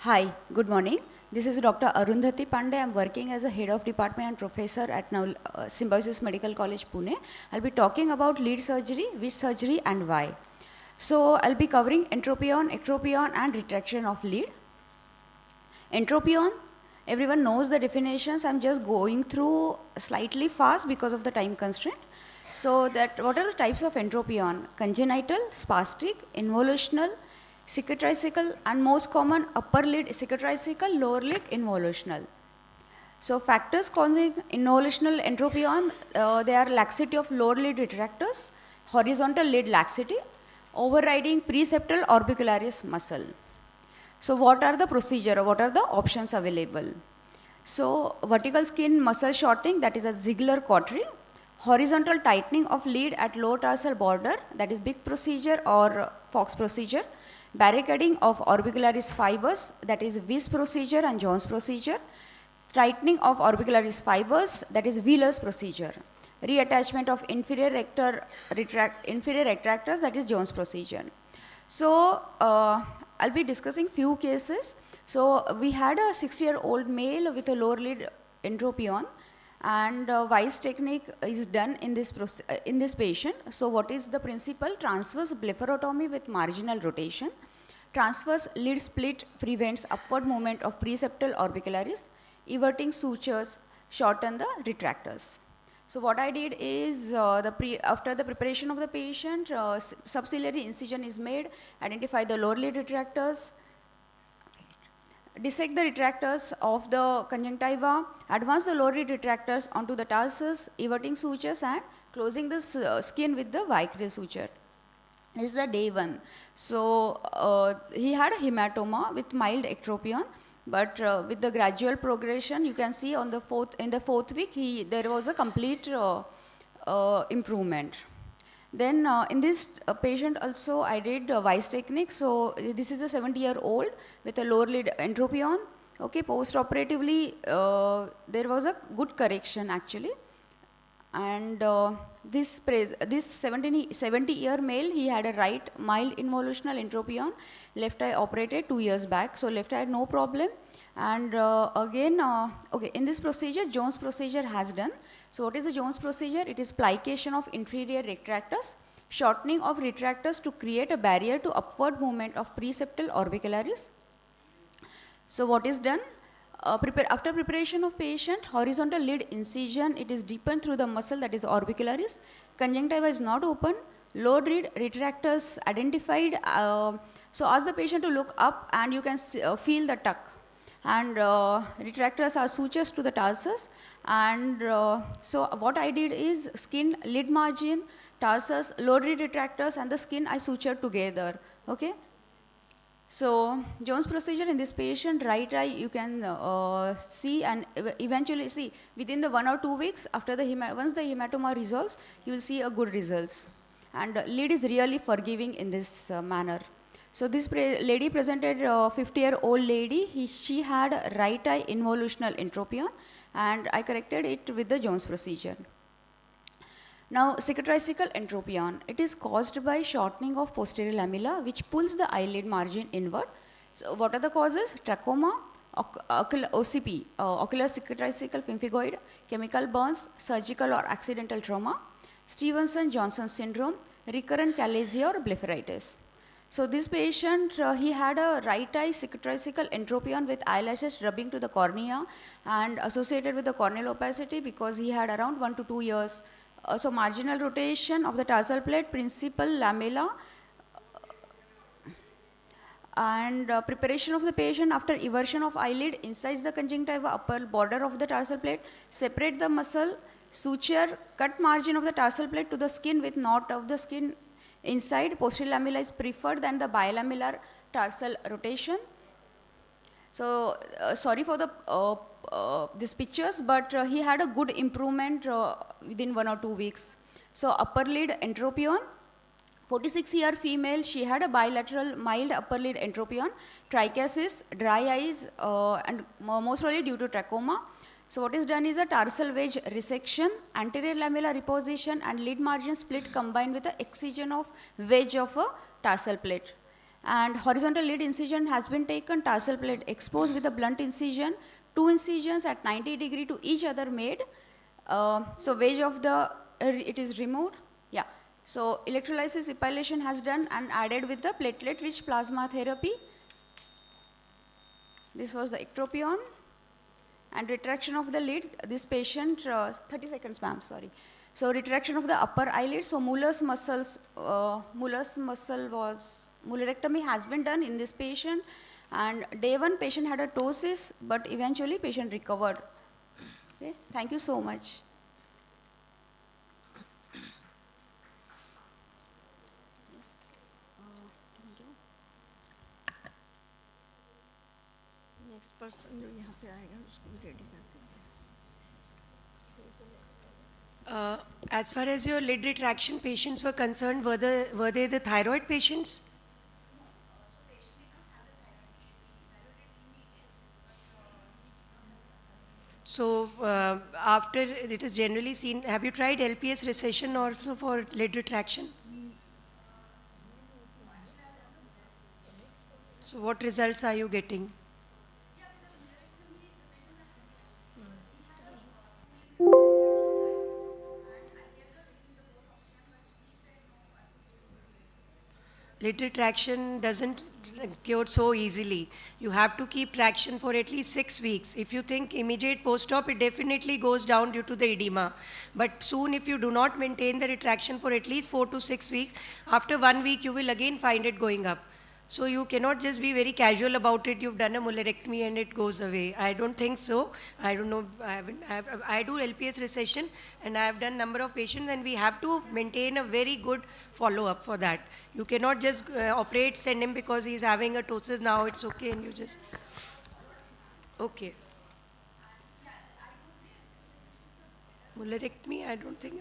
Hi, good morning. This is Dr. Arundhati Pandey. I'm working as a head of department and professor at now Symbiosis Medical College, Pune. I'll be talking about lead surgery, which surgery and why. So I'll be covering entropion, ectropion and retraction of lead. Entropion, everyone knows the definitions. I'm just going through slightly fast because of the time constraint. So that what are the types of entropion? Congenital, spastic, involutional, cicatricial, and most common upper lid cicatricial, lower lid involutional. So factors causing involutional entropion, they are laxity of lower lid retractors, horizontal lid laxity, overriding preseptal orbicularis muscle. So what are the procedure, what are the options available? So vertical skin muscle shortening, that is a Ziegler cautery. Horizontal tightening of lead at low tarsal border, that is big procedure or Fox procedure. Barricading of orbicularis fibers, that is Weiss procedure and Jones procedure. Tightening of orbicularis fibers, that is Wheeler's procedure. Reattachment of inferior retractors, that is Jones procedure. So I'll be discussing few cases. So we had a 60-year-old male with a lower lid entropion, and Weiss technique is done in this patient. So what is the principle? Transverse blepharotomy with marginal rotation. Transverse lid split prevents upward movement of preseptal orbicularis. Everting sutures shorten the retractors. So what I did is, after the preparation of the patient, subciliary incision is made, identify the lower lid retractors, dissect the retractors of the conjunctiva, advance the lower lid retractors onto the tarsus, everting sutures and closing the skin with the vicryl suture. This is the day 1. So he had a hematoma with mild ectropion, but with the gradual progression, you can see on the in the fourth week, there was a complete improvement. Then in this patient also I did Weiss technique. So this is a 70-year-old with a lower lid entropion. Okay, post-operatively there was a good correction actually. And this 70-year male, he had a right mild involutional entropion. Left eye operated 2 years back. So left eye had no problem. And again, okay, in this procedure, Jones procedure has done. So what is the Jones procedure? It is plication of inferior retractors, shortening of retractors to create a barrier to upward movement of preseptal orbicularis. So what is done? After preparation of patient, horizontal lid incision, it is deepened through the muscle, that is orbicularis. Conjunctiva is not open. Low lid retractors identified. So ask the patient to look up and you can feel the tuck. And retractors are sutures to the tarsus. And so what I did is skin, lid margin, tarsus, low lid retractors and the skin I sutured together. Okay. So Jones procedure in this patient, right eye you can see, and eventually see within the 1 or 2 weeks after the once the hematoma resolves, you will see a good results. And lid is really forgiving in this manner. So this lady presented, 50-year-old lady. She had right eye involutional entropion, and I corrected it with the Jones procedure. Now, cicatricial entropion, it is caused by shortening of posterior lamella, which pulls the eyelid margin inward. So what are the causes? Trachoma, OCP, ocular cicatricial pemphigoid, chemical burns, surgical or accidental trauma, Stevenson-Johnson syndrome, recurrent chalazion or blepharitis. So this patient, he had a right eye cicatricial entropion with eyelashes rubbing to the cornea and associated with the corneal opacity because he had around 1 to 2 years. So marginal rotation of the tarsal plate, principal lamella, and preparation of the patient after eversion of eyelid, incise the conjunctiva, upper border of the tarsal plate, separate the muscle, suture, cut margin of the tarsal plate to the skin with knot of the skin inside. Posterior lamella is preferred than the bilamellar tarsal rotation. So sorry for the these pictures, but he had a good improvement within 1 or 2 weeks. So upper lid entropion, 46-year female, she had a bilateral mild upper lid entropion, trichiasis, dry eyes, and most probably due to trachoma. So what is done is a tarsal wedge resection, anterior lamellar reposition and lid margin split combined with the excision of wedge of a tarsal plate. And horizontal lead incision has been taken, tarsal plate exposed with a blunt incision, 2 incisions at 90 degree to each other made. So wedge of the, it is removed. Yeah. So electrolysis epilation has done and added with the platelet rich plasma therapy. This was the ectropion. And retraction of the lid, this patient, 30 seconds ma'am, sorry. So retraction of the upper eyelid, so Muller's muscles, Muller's muscle was, mullerectomy has been done in this patient, and day 1 patient had a ptosis, but eventually patient recovered. Okay, thank you so much. Next person जो यहाँ पे आएगा उसको भी ready कर देंगे. As far as your lid retraction patients were concerned, were they the thyroid patients? So after it is generally seen, have you tried LPS recession also for lid retraction? So what results are you getting? Lid retraction doesn't cure so easily. You have to keep traction for at least 6 weeks. If you think immediate post-op, it definitely goes down due to the edema. But soon, if you do not maintain the retraction for at least 4 to 6 weeks, after 1 week, you will again find it going up. So you cannot just be very casual about it. You've done a mullerectomy and it goes away. I don't think so. I don't know. I do LPS recession and I have done number of patients, and we have to maintain a very good follow-up for that. You cannot just operate, send him because he's having a ptosis, now it's okay, and you just, okay. Mullerectomy, I don't think.